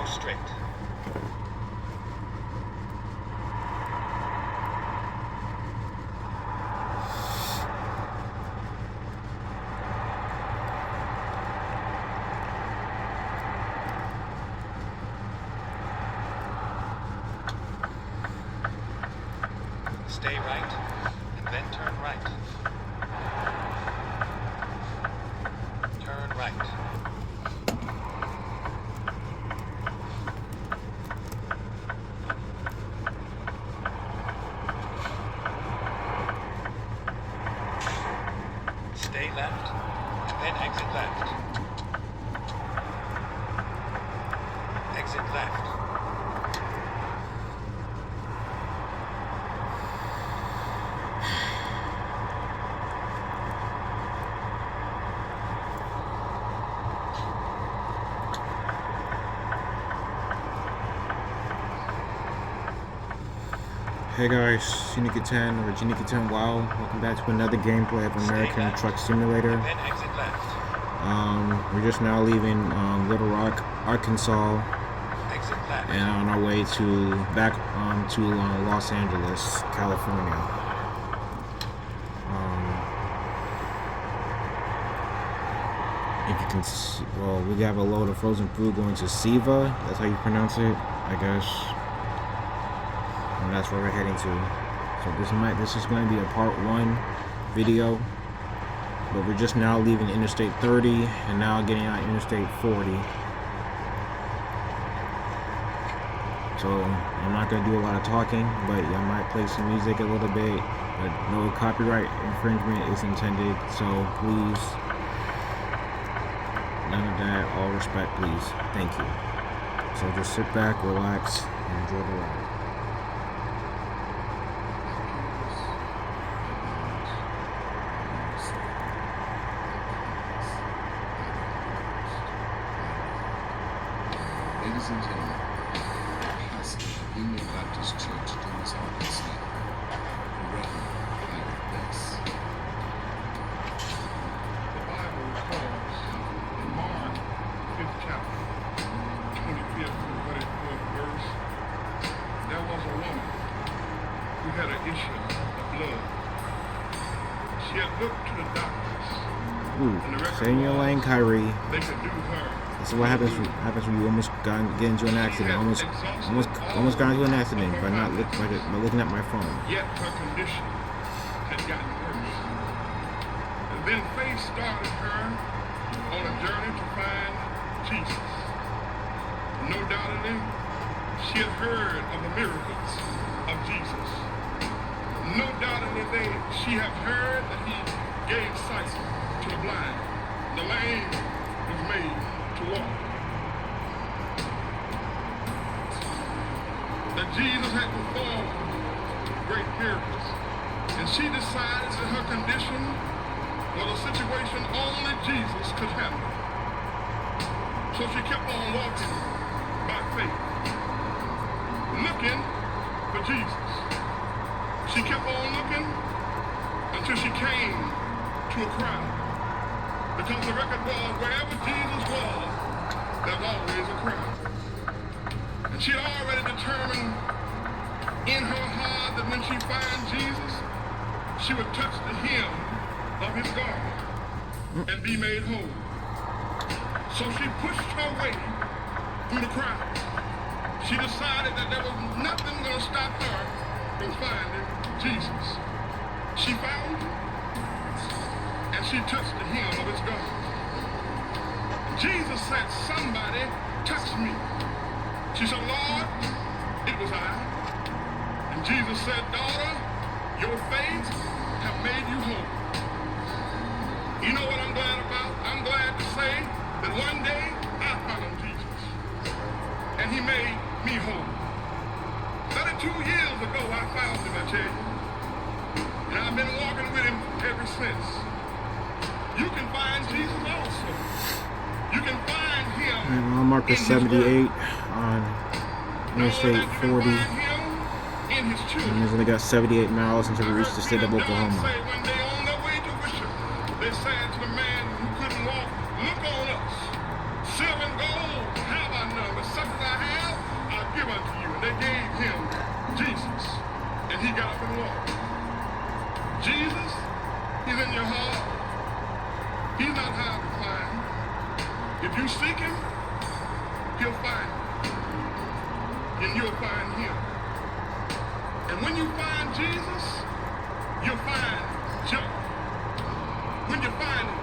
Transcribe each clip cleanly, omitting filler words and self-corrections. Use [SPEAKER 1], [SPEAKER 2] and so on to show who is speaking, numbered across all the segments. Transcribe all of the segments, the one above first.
[SPEAKER 1] Go straight. Stay right, and then turn right. Turn right. Stay left, and then exit left. Exit left.
[SPEAKER 2] Hey guys, Jenica 10 or Jenica 10 Wow. Welcome back to another gameplay of American Truck Simulator.
[SPEAKER 1] Then exit left.
[SPEAKER 2] We're just now leaving Little Rock, Arkansas,
[SPEAKER 1] Exit left.
[SPEAKER 2] and on our way back to Los Angeles, California. If you can see, well, we have a load of frozen food going to Siva. That's how you pronounce it, I guess. And that's where we're heading to. So this is going to be a part 1 video, but we're just now leaving Interstate 30 and now getting on Interstate 40. So I'm not going to do a lot of talking, but I might play some music a little bit, but no copyright infringement is intended, so please, none of that, all respect please, thank you. So just sit back, relax, and enjoy the ride.
[SPEAKER 3] Ladies and gentlemen, pastor of Union Baptist Church, Dumas, Arkansas, the Reverend Howard Bess.
[SPEAKER 4] The Bible records in Mark 5th chapter, 25th and 34th verse, there was a woman who had an issue of blood. She had looked to the doctors, and the record
[SPEAKER 2] Stay in your lane,
[SPEAKER 4] was
[SPEAKER 2] Kyrie.
[SPEAKER 4] they could do her.
[SPEAKER 2] This is what happens when you almost get into an accident. Almost got into an accident by looking at my phone.
[SPEAKER 4] Yet her condition had gotten worse. And then faith started her on a journey to find Jesus. No doubtingly, she had heard of the miracles of Jesus. No doubtingly, she had heard that he gave sight to the blind. The lame was made to walk. That Jesus had performed great miracles. And she decided that her condition was a situation only Jesus could handle. So she kept on walking by faith, looking for Jesus. She kept on looking until she came to a crowd. Because the record was, wherever Jesus was, there's always a crowd. And she had already determined in her heart that when she finds Jesus, she would touch the hem of his garment and be made whole. So she pushed her way through the crowd. She decided that there was nothing going to stop her from finding Jesus. She found him, and she touched the hem of his garment. Jesus said, "Somebody touch me." She said, "Lord, it was I." And Jesus said, "Daughter, your faith have made you whole." You know what I'm glad about? I'm glad to say that one day I found Jesus, and he made me whole. 32 years ago I found him, I tell you. And I've been walking with him ever since. You can find Jesus also. You can find him.
[SPEAKER 2] Mile marker 78 on Interstate 40. And he's only got 78 miles until we reach the state of Oklahoma.
[SPEAKER 4] When they on their way to worship, they said to the man who couldn't walk, "Look on us. Silver and gold have I none, but such as I he'll find you. And you'll find him. And when you find Jesus, you'll find joy. When you find him,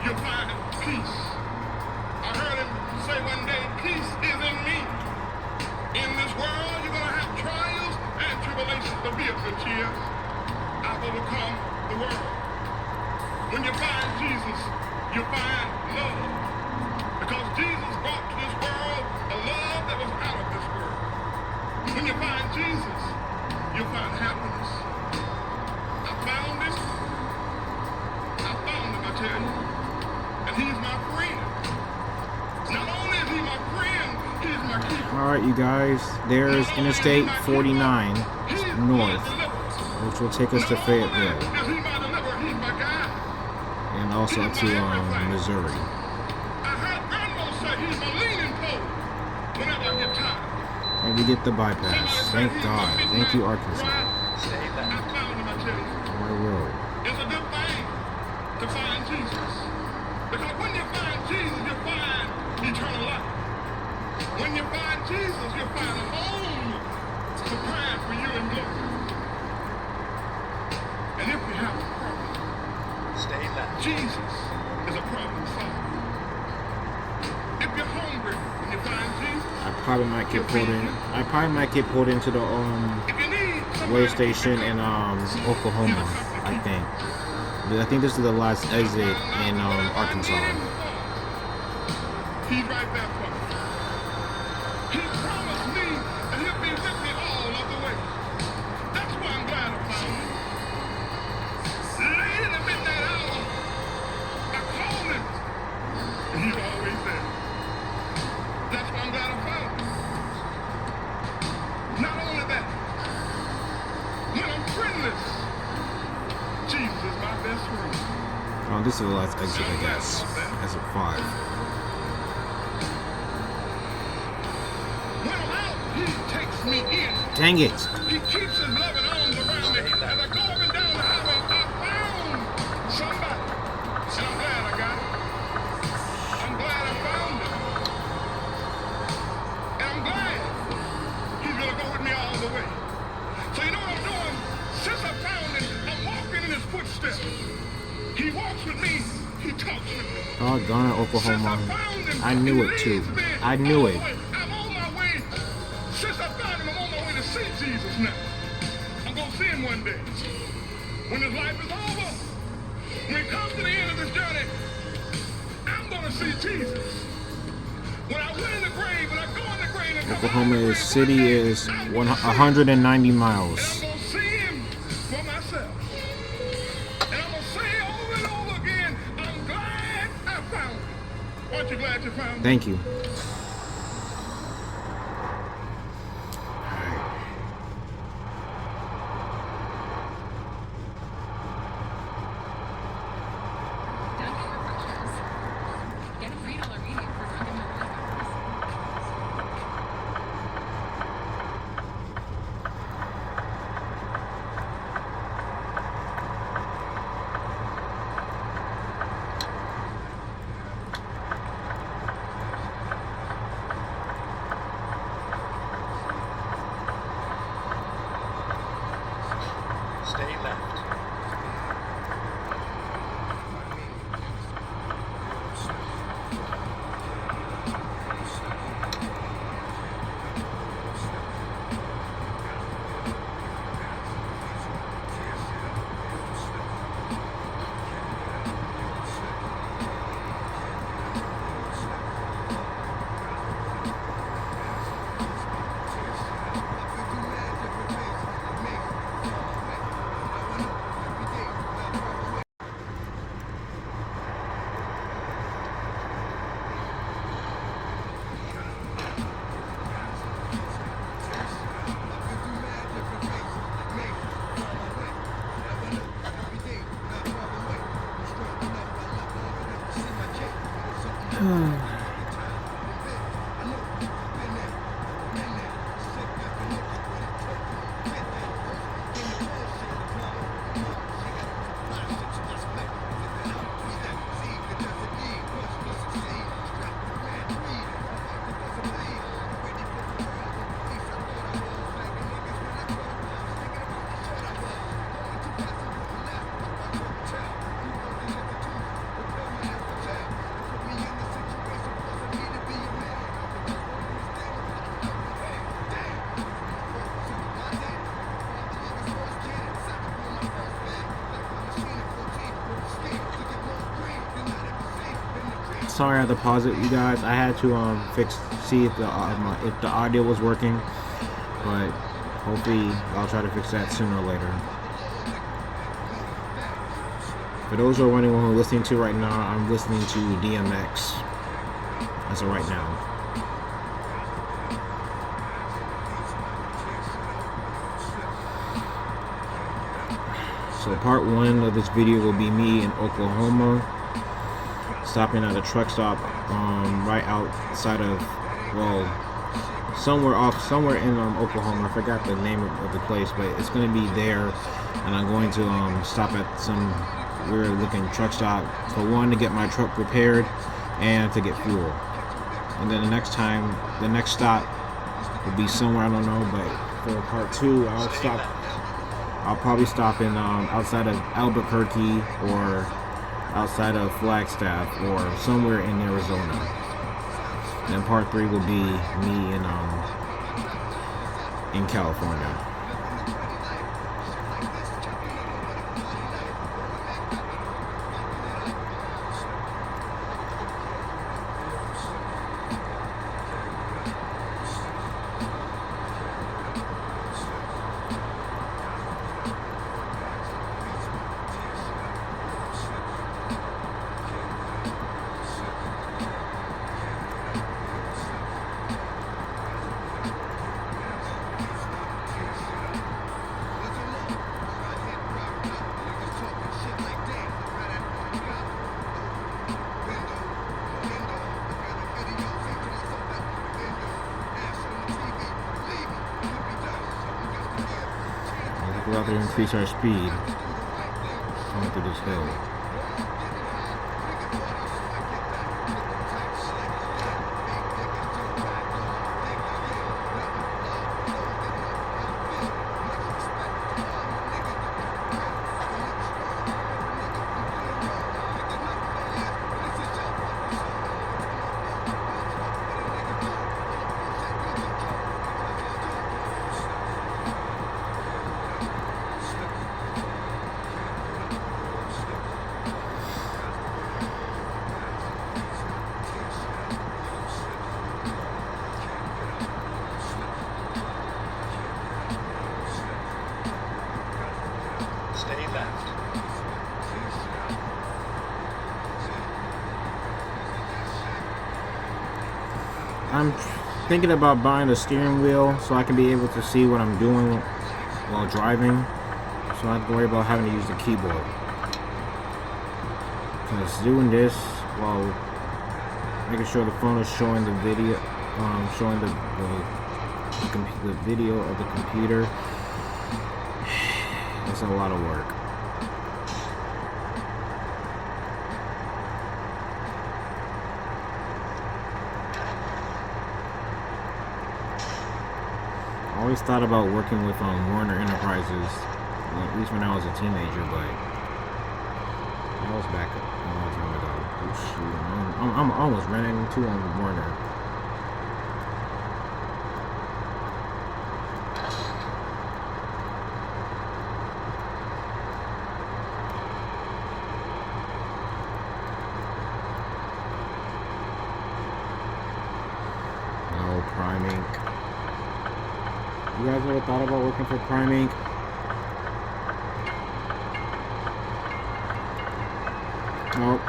[SPEAKER 4] you'll find peace. I heard him say one day, peace is in me. In this world, you're going to have trials and tribulations, but be of good cheer. I've overcome the world. When you find Jesus, you'll find love. Because Jesus brought to this world a love that was out of this world. When you find Jesus, you'll find happiness. I found him. I tell you. And he's my friend. Not only is he my friend, he's my keeper.
[SPEAKER 2] Alright, you guys, there's Interstate 49 north, which will take us to Fayetteville, and also to Missouri.
[SPEAKER 4] I heard Grandma say he's my leaning pole whenever I get tired.
[SPEAKER 2] And we get the bypass. Thank God. Thank you, Arkansas.
[SPEAKER 1] Stay
[SPEAKER 4] I
[SPEAKER 1] back.
[SPEAKER 4] found him, I tell you.
[SPEAKER 2] My road.
[SPEAKER 4] It's a good thing to find Jesus. Because when you find Jesus, you find eternal life. When you find Jesus, you find a home prepared for you in glory. And if you have a problem,
[SPEAKER 1] Stay back.
[SPEAKER 4] Jesus is a problem solver. If you're hungry when you find Jesus,
[SPEAKER 2] I probably might get pulled in. I probably might get pulled into the
[SPEAKER 4] if you need
[SPEAKER 2] way
[SPEAKER 4] somebody
[SPEAKER 2] station in Oklahoma. I think. But I think this is the last exit in Arkansas.
[SPEAKER 4] he's right there for me. He promised me that he'll be with me all of the way. That's why I'm glad I found him. Late in the midnight hour, I called him, and he's always there. That's why I'm glad I found him. Not only that, when I'm friendless, Jesus is my best friend.
[SPEAKER 2] Oh, this is the last exit, I guess. Exit 5.
[SPEAKER 4] When I'm out, he takes me in.
[SPEAKER 2] Dang it!
[SPEAKER 4] He keeps his loving arms around me. As I go up and down the highway, I found somebody. And I'm glad I got it. I'm glad I found him. And I'm glad he's going to go with me all the way. So you know what I'm doing? Since I found him, I'm walking in his footsteps. He walks with me. He talks with me.
[SPEAKER 2] Doggone it, Oklahoma. I knew it too. I knew it.
[SPEAKER 4] I'm on my way. Since I found him, I'm on my way to see Jesus now. I'm going to see him one day. When his life is over, when he comes to the end of this journey, I'm going to see Jesus. When I went in the grave, when I go in the grave and come
[SPEAKER 2] Oklahoma
[SPEAKER 4] out of the grave
[SPEAKER 2] City
[SPEAKER 4] one day,
[SPEAKER 2] is
[SPEAKER 4] I'm gonna see him.
[SPEAKER 2] 190
[SPEAKER 4] And I'm
[SPEAKER 2] miles.
[SPEAKER 4] going to see him for myself. And I'm going to say over and over again, I'm glad I found him. Aren't you glad you found him?
[SPEAKER 2] Thank you.
[SPEAKER 5] Don't get refreshers. Get a $3 reading for Dunkin' Donuts.
[SPEAKER 2] sorry I had to pause it, you guys. I had to see if the audio was working, but hopefully I'll try to fix that sooner or later. For those who are wondering what I'm listening to right now, I'm listening to DMX as of right now. So part 1 of this video will be me in Oklahoma, stopping at a truck stop right outside of, well, somewhere in Oklahoma. I forgot the name of the place, but it's going to be there, and I'm going to stop at some weird looking truck stop for one, to get my truck repaired and to get fuel. And then the next stop will be somewhere, I don't know, but for part 2 I'll probably stop in outside of Albuquerque or outside of Flagstaff or somewhere in Arizona. Then part 3 will be me in California. We'll have to increase our speed going through this hill.
[SPEAKER 1] Stay left.
[SPEAKER 2] I'm thinking about buying a steering wheel so I can be able to see what I'm doing while driving, so I don't have to worry about having to use the keyboard. Because doing this while making sure the phone is showing the video, showing the video of the computer, it's a lot of work. I always thought about working with Warner Enterprises, at least when I was a teenager, but that was back a long time ago. Oh shoot, I'm almost running into Warner. No, Prime Inc. You guys ever thought about working for Prime Inc? Nope.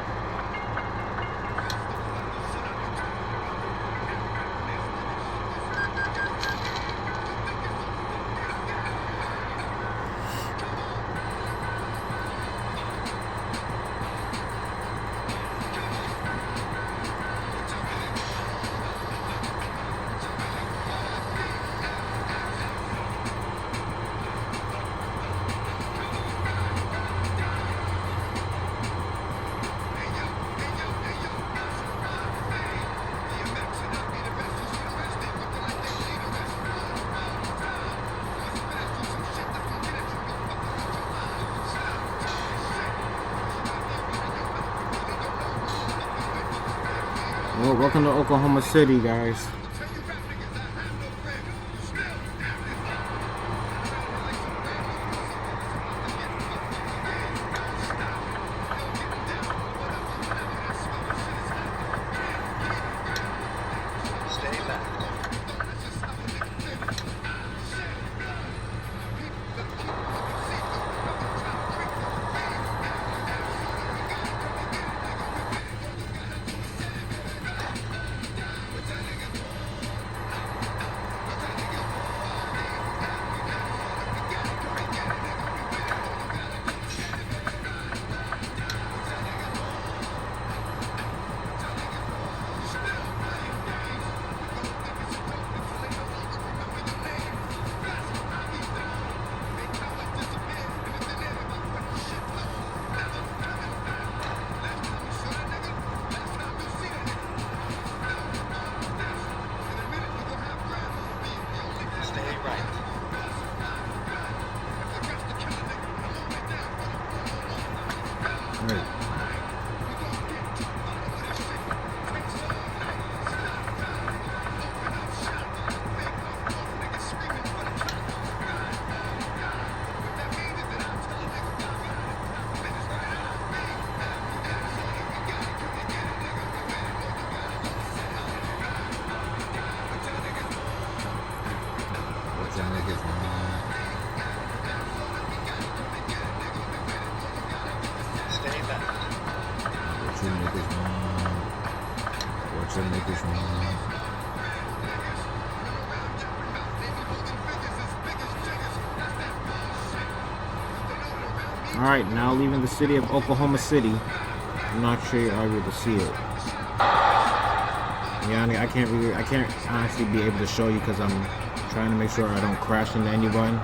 [SPEAKER 2] Well, welcome to Oklahoma City, guys.
[SPEAKER 1] Stay left. Stay right.
[SPEAKER 2] Right. What's that nigga's name?
[SPEAKER 1] Stay left.
[SPEAKER 2] What you niggas want? What you niggas want? Alright, now leaving the city of Oklahoma City. I'm not sure you're able to see it. Yeah, I can't honestly be able to show you because I'm trying to make sure I don't crash into anyone.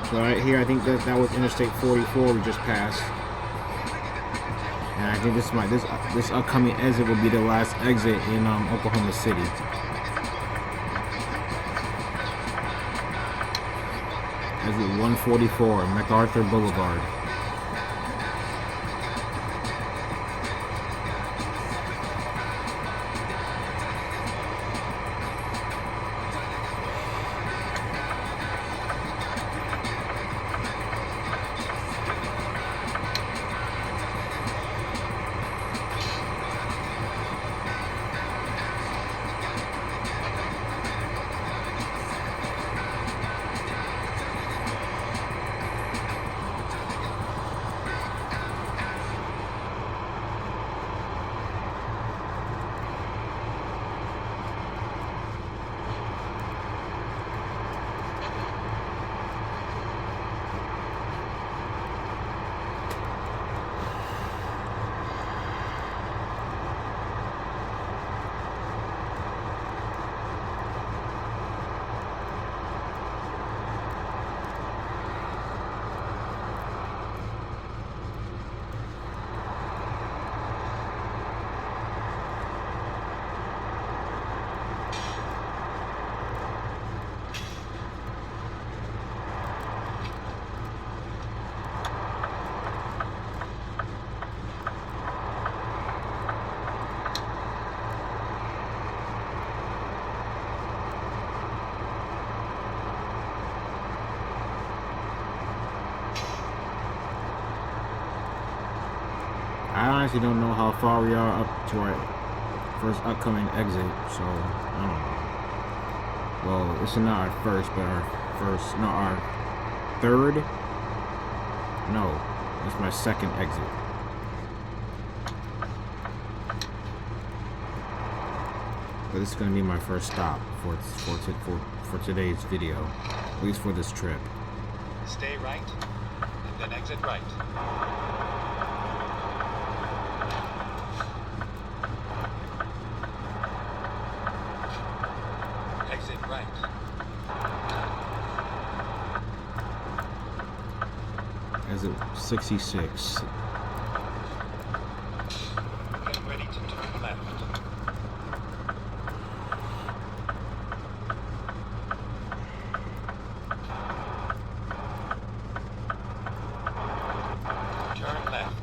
[SPEAKER 2] So right here, I think that was Interstate 44 we just passed. And I think this upcoming exit will be the last exit in Oklahoma City. Exit 144, MacArthur Boulevard. I honestly don't know how far we are up to our first upcoming exit, so I don't know. Well, it's not our first, but our third? No, it's my second exit. But this is going to be my first stop for today's video, at least for this trip.
[SPEAKER 1] Stay right, and then exit right. Exit right.
[SPEAKER 2] Exit 66.
[SPEAKER 1] Get ready to turn left. Turn left.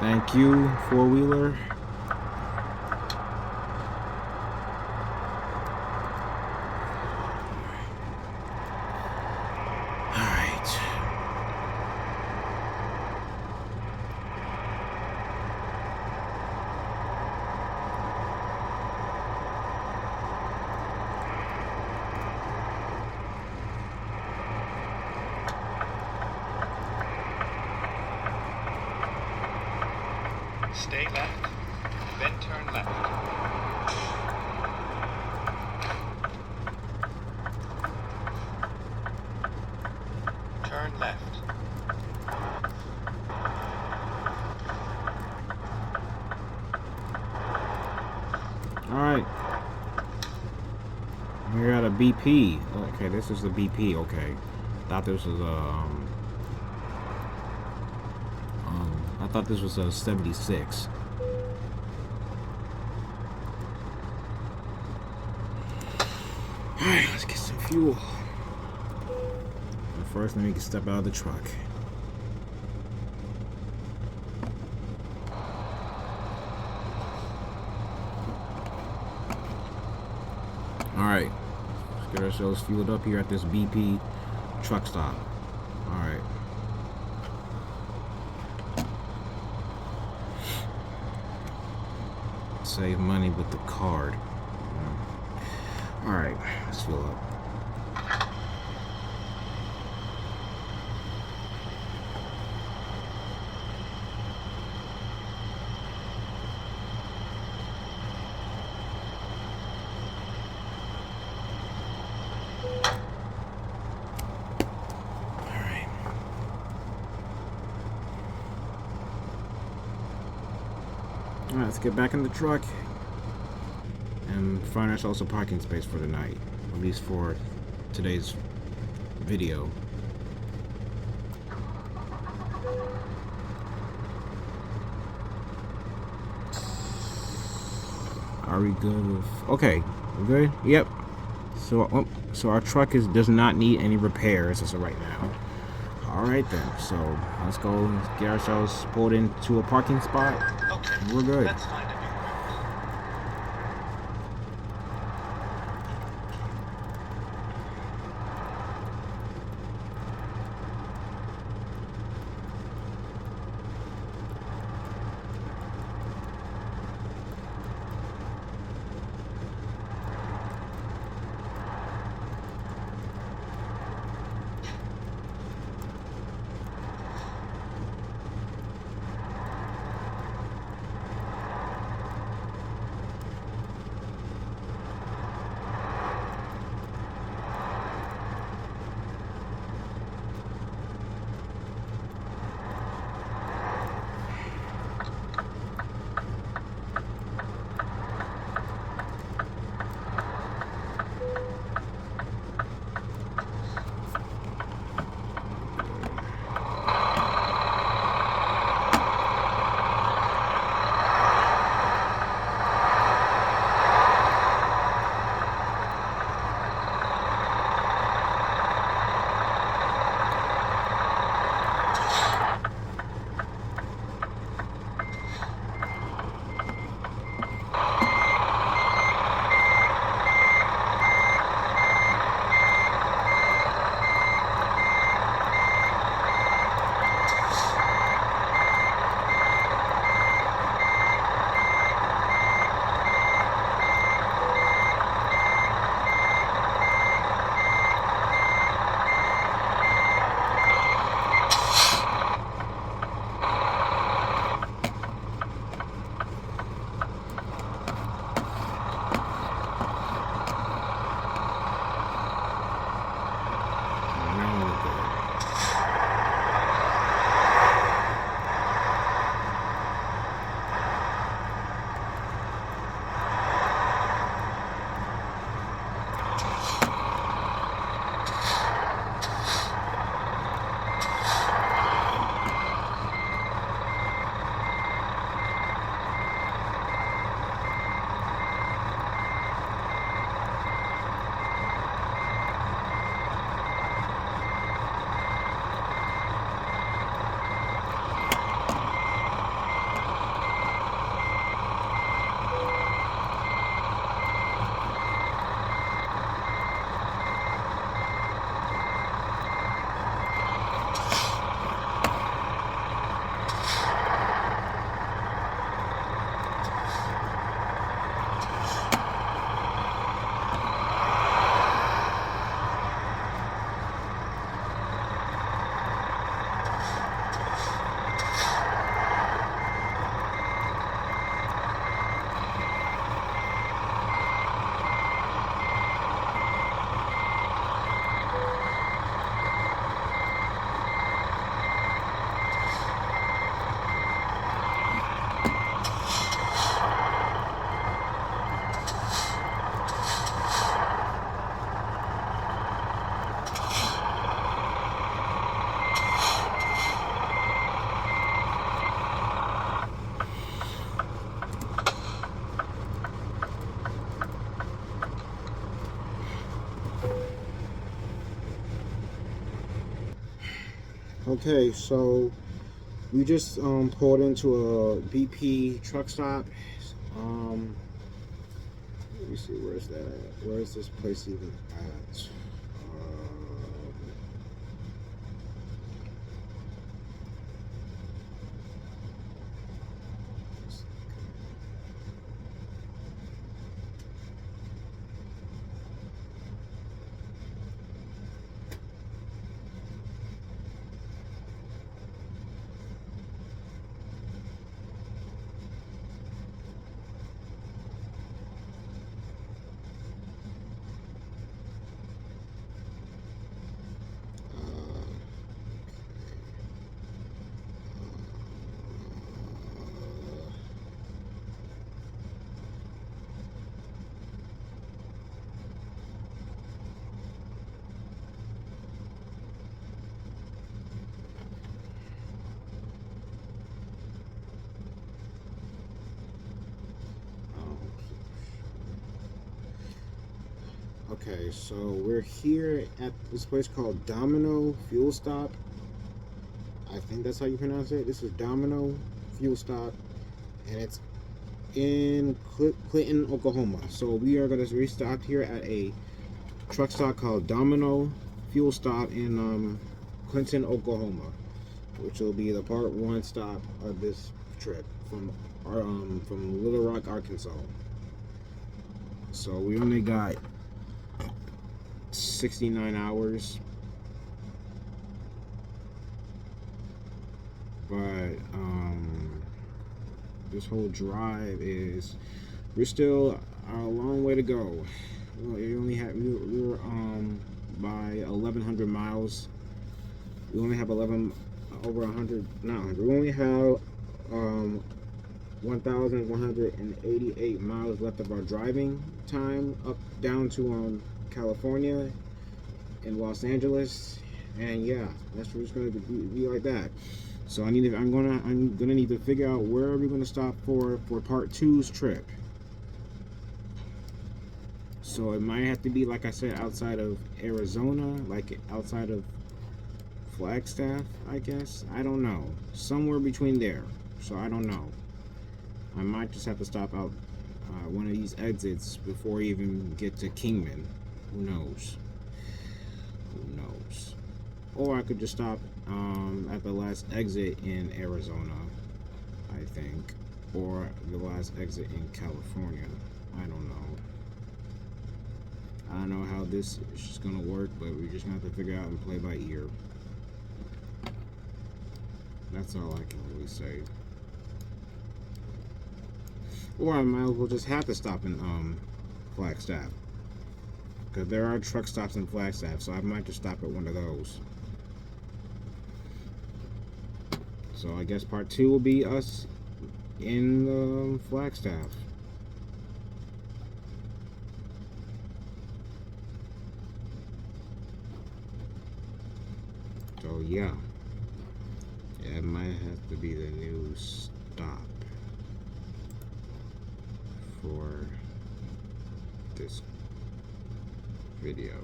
[SPEAKER 2] Thank you, four-wheeler. Alright.
[SPEAKER 1] Stay left, then turn left. Turn left.
[SPEAKER 2] Alright. We're at a BP. Okay, this is the BP, okay. Thought this was I thought this was a 76. Alright, let's get some fuel. But first, let me step out of the truck. Alright, let's get ourselves fueled up here at this BP truck stop. Alright. Save money with the card. Alright, let's fill up. Alright. Alright, let's get back in the truck and find ourselves a parking space for the night, at least for today's video. Are we good with, okay, we good? Yep. So so our truck does not need any repairs as of right now. Alright then, so let's go get ourselves pulled into a parking spot.
[SPEAKER 1] Okay,
[SPEAKER 2] We're good.
[SPEAKER 1] let's find a new route.
[SPEAKER 2] Okay, so we just pulled into a BP truck stop. Let me see, where's that at? Where is this place even at? Okay, so we're here at this place called Domino Fuel Stop. I think that's how you pronounce it. This is Domino Fuel Stop, and it's in Clinton, Oklahoma. So we are going to restop here at a truck stop called Domino Fuel Stop in Clinton, Oklahoma, which will be the part 1 stop of this trip from Little Rock, Arkansas. So we only got 69 hours, but this whole drive is, we're still a long way to go. We only have we were by 1,100 miles. We only have 100. We only have 1,188 miles left of our driving time up down to California and Los Angeles, and yeah, that's just going to be like that. So I'm gonna need to figure out where we're gonna stop for part 2's trip. So it might have to be, like I said, outside of Arizona, like outside of Flagstaff, I guess. I don't know, somewhere between there. So I don't know. I might just have to stop out one of these exits before we even get to Kingman. Who knows? Who knows? Or I could just stop at the last exit in Arizona, I think. Or the last exit in California. I don't know. I don't know how this is just going to work, but we're just going to have to figure out and play by ear. That's all I can really say. Or I might as well just have to stop in Flagstaff, because there are truck stops in Flagstaff, so I might just stop at one of those. So I guess part 2 will be us in Flagstaff. So yeah, it might have to be the new stop for this video.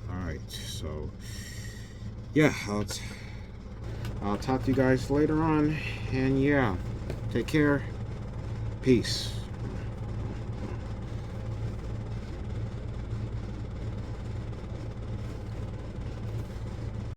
[SPEAKER 2] Alright, so yeah, I'll talk to you guys later on, and yeah, take care, peace.